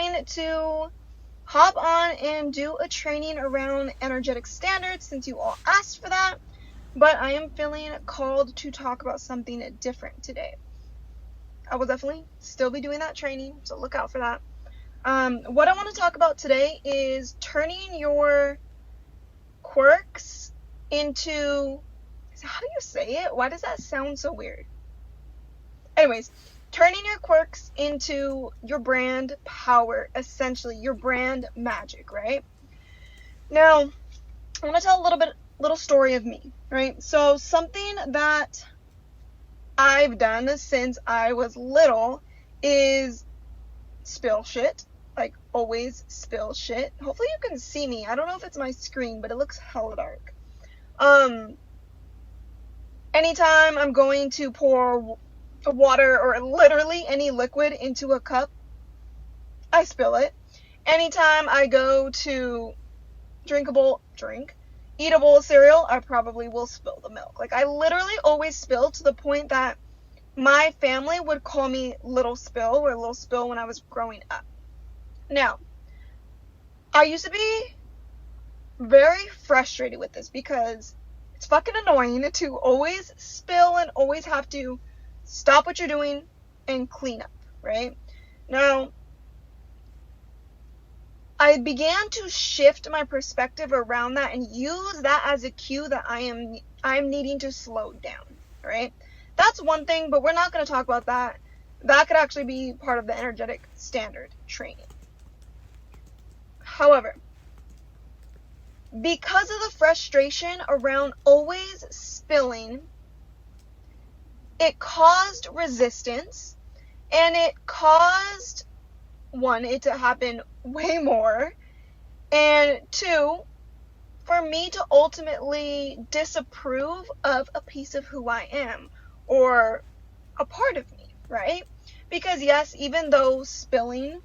going to hop on and do a training around energetic standards since you all asked for that. But I am feeling called to talk about something different today. I will definitely still be doing that training, so look out for that. What I want to talk about today is turning your quirks into, how do you say it? Why does that sound so weird? Anyways, turning your quirks into your brand power, essentially, your brand magic, right? Now, I want to tell a little story of me, right? So something that I've done since I was little is spill shit. Like, always spill shit. Hopefully you can see me. I don't know if it's my screen, but it looks hella dark. Anytime I'm going to pour water or literally any liquid into a cup, I spill it. Anytime I go to eat a bowl of cereal, I probably will spill the milk. Like, I literally always spill, to the point that my family would call me Little Spill when I was growing up. Now, I used to be very frustrated with this because it's fucking annoying to always spill and always have to stop what you're doing and clean up, right? Now, I began to shift my perspective around that and use that as a cue that I'm needing to slow down, right? That's one thing, but we're not going to talk about that. That could actually be part of the energetic standard training. However, because of the frustration around always spilling, it caused resistance, and it caused, one, it to happen way more, and two, for me to ultimately disapprove of a piece of who I am, or a part of me, right? Because yes, even though spilling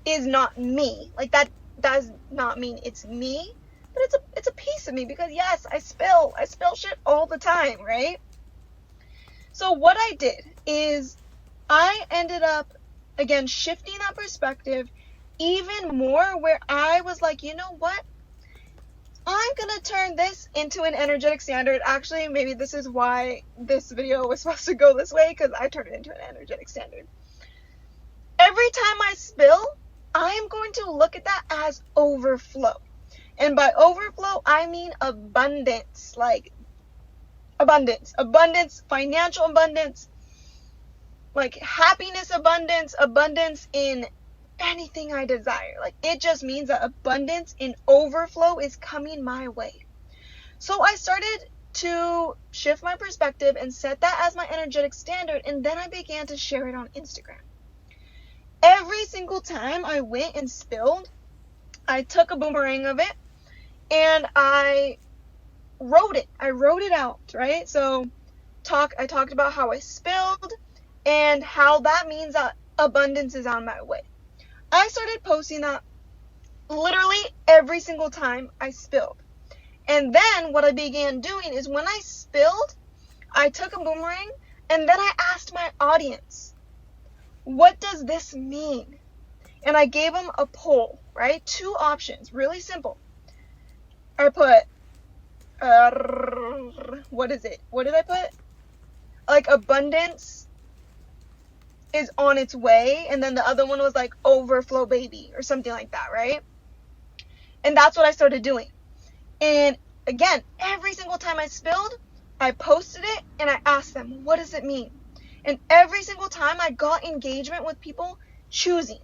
is not me, like, that does not mean it's me, but it's a piece of me, because yes, I spill shit all the time, right? So what I did is I ended up, again, shifting that perspective even more, where I was like, you know what? I'm gonna turn this into an energetic standard. Actually, maybe this is why this video was supposed to go this way, because I turned it into an energetic standard. Every time I spill, I am going to look at that as overflow. And by overflow, I mean abundance. Like, abundance, financial abundance, like happiness abundance in anything I desire. Like, it just means that abundance in overflow is coming my way. So I started to shift my perspective and set that as my energetic standard, and then I began to share it on Instagram. Every single time I went and spilled, I took a boomerang of it and I wrote it. I wrote it out, right? So I talked about how I spilled and how that means that abundance is on my way. I started posting that literally every single time I spilled. And then what I began doing is, when I spilled, I took a boomerang and then I asked my audience, what does this mean? And I gave them a poll, right? 2 options, really simple. I put, what is it? What did I put? Like, abundance is on its way, and then the other one was like overflow baby or something like that, right? And that's what I started doing. And again, every single time I spilled, I posted it and I asked them, what does it mean? And every single time I got engagement with people choosing.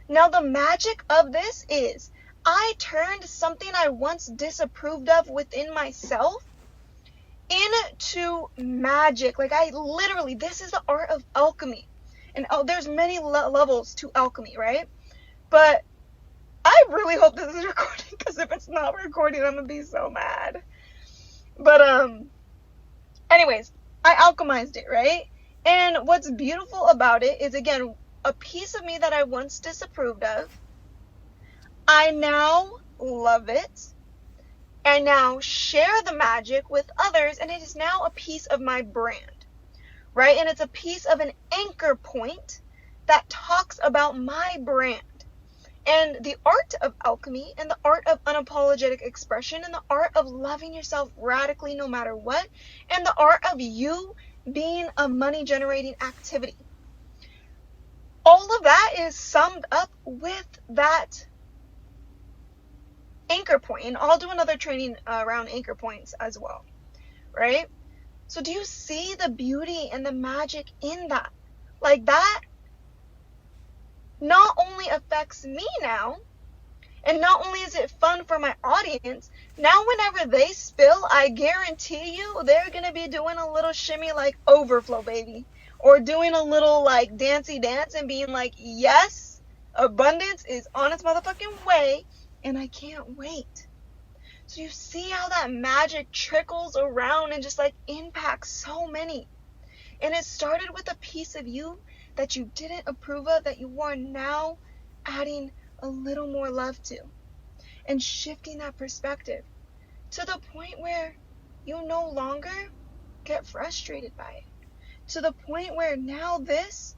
Now, the magic of this is I turned something I once disapproved of within myself into magic. Like, I literally, this is the art of alchemy. And there's many levels to alchemy, right? But I really hope this is recording, because if it's not recording, I'm gonna be so mad. But anyways, I alchemized it, right? And what's beautiful about it is, again, a piece of me that I once disapproved of, I now love it. I now share the magic with others, and it is now a piece of my brand, right? And it's a piece of an anchor point that talks about my brand and the art of alchemy and the art of unapologetic expression and the art of loving yourself radically no matter what, and the art of you being a money generating activity. All of that is summed up with that anchor point. And I'll do another training around anchor points as well, right? So do you see the beauty and the magic in that? Like, that not only affects me now, and not only is it fun for my audience, now whenever they spill, I guarantee you they're going to be doing a little shimmy like overflow, baby. Or doing a little like dancey dance and being like, yes, abundance is on its motherfucking way, and I can't wait. So you see how that magic trickles around and just like impacts so many. And it started with a piece of you that you didn't approve of, that you are now adding a little more love to, and shifting that perspective to the point where you no longer get frustrated by it, to the point where now this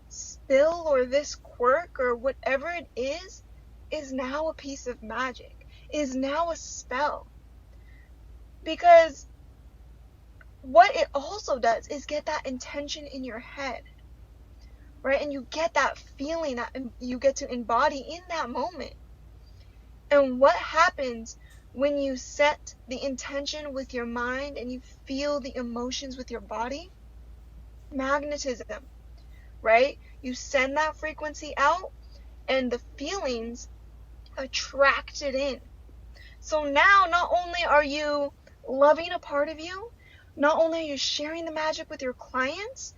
spill or this quirk or whatever it is now a piece of magic, is now a spell. Because what it also does is get that intention in your head, right? And you get that feeling that you get to embody in that moment. And what happens when you set the intention with your mind and you feel the emotions with your body? Magnetism, right? You send that frequency out and the feelings attract it in. So now not only are you loving a part of you, not only are you sharing the magic with your clients,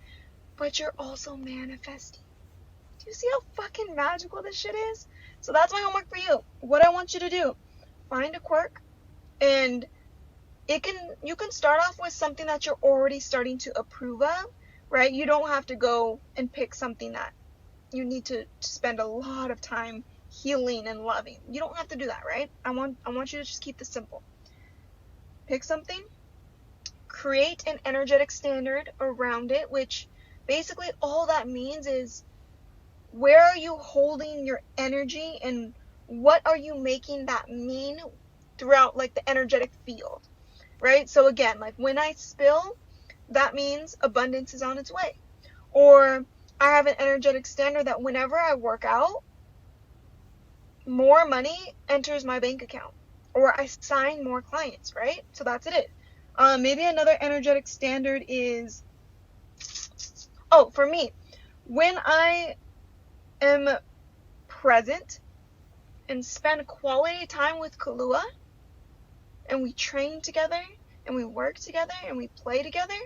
but you're also manifesting. Do you see how fucking magical this shit is? So that's my homework for you. What I want you to do, find a quirk, and you can start off with something that you're already starting to approve of, right? You don't have to go and pick something that you need to spend a lot of time healing and loving. You don't have to do that, right? I want you to just keep this simple. Pick something, create an energetic standard around it, which basically all that means is, where are you holding your energy and what are you making that mean throughout like the energetic field, right? So again, like when I spill, that means abundance is on its way. Or I have an energetic standard that whenever I work out, more money enters my bank account, or I sign more clients, right? So that's it. Maybe another energetic standard is, for me, when I am present and spend quality time with Kalua, and we train together, and we work together, and we play together,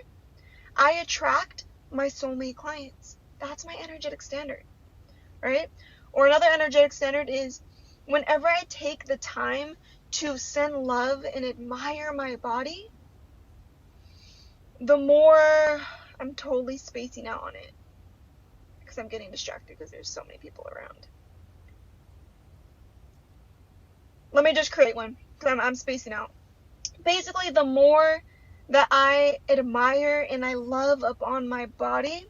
I attract my soulmate clients. That's my energetic standard, right? Or another energetic standard is, whenever I take the time to send love and admire my body, the more, I'm totally spacing out on it because I'm getting distracted because there's so many people around. Let me just create one because I'm spacing out. Basically, the more that I admire and I love upon my body,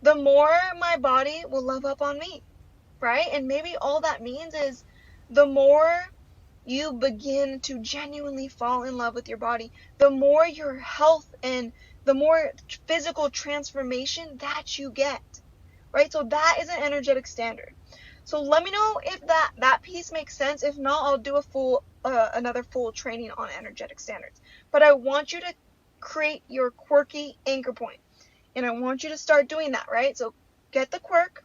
the more my body will love up on me, right? And maybe all that means is the more you begin to genuinely fall in love with your body, the more your health and the more physical transformation that you get, right? So that is an energetic standard. So let me know if that piece makes sense. If not, I'll do another full training on energetic standards. But I want you to create your quirky anchor point. And I want you to start doing that, right? So get the quirk,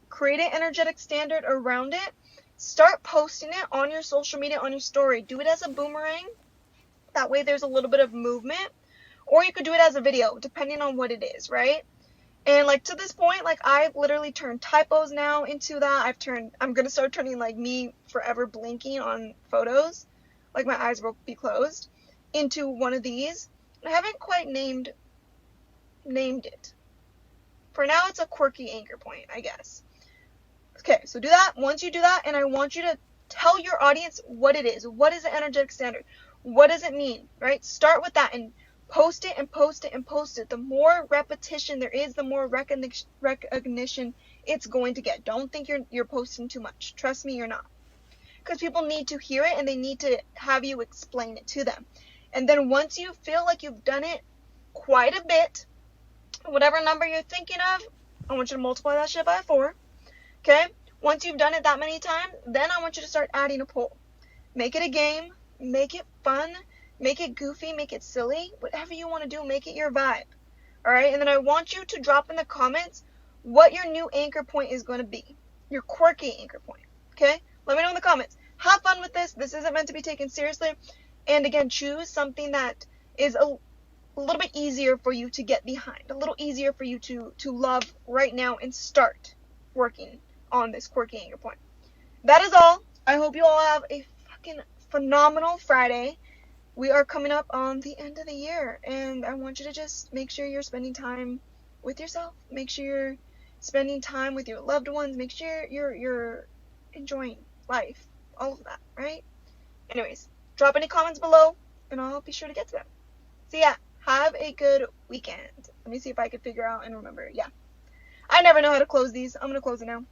create an energetic standard around it, start posting it on your social media, on your story. Do it as a boomerang. That way there's a little bit of movement. Or you could do it as a video, depending on what it is, right? And like to this point, like I've literally turned typos now into that. I'm going to start turning like me forever blinking on photos, like my eyes will be closed, into one of these. I haven't quite named it. For now, it's a quirky anchor point, I guess. Okay, so do that. Once you do that, and I want you to tell your audience what it is. What is an energetic standard? What does it mean, right? Start with that and post it and post it and post it. The more repetition there is, the more recognition it's going to get. Don't think you're posting too much. Trust me, you're not. Because people need to hear it and they need to have you explain it to them. And then once you feel like you've done it quite a bit, whatever number you're thinking of, I want you to multiply that shit by 4. Okay? Once you've done it that many times, then I want you to start adding a poll. Make it a game. Make it fun. Make it goofy. Make it silly. Whatever you want to do, make it your vibe. Alright? And then I want you to drop in the comments what your new anchor point is going to be. Your quirky anchor point. Okay? Let me know in the comments. Have fun with this. This isn't meant to be taken seriously. And again, choose something that is a little bit easier for you to get behind. A little easier for you to love right now and start working on this quirky anchor point. That is all. I hope you all have a fucking phenomenal Friday. We are coming up on the end of the year. And I want you to just make sure you're spending time with yourself. Make sure you're spending time with your loved ones. Make sure you're enjoying life. All of that, right? Anyways, drop any comments below, and I'll be sure to get to them. So yeah, have a good weekend. Let me see if I can figure out and remember. Yeah. I never know how to close these. I'm going to close it now.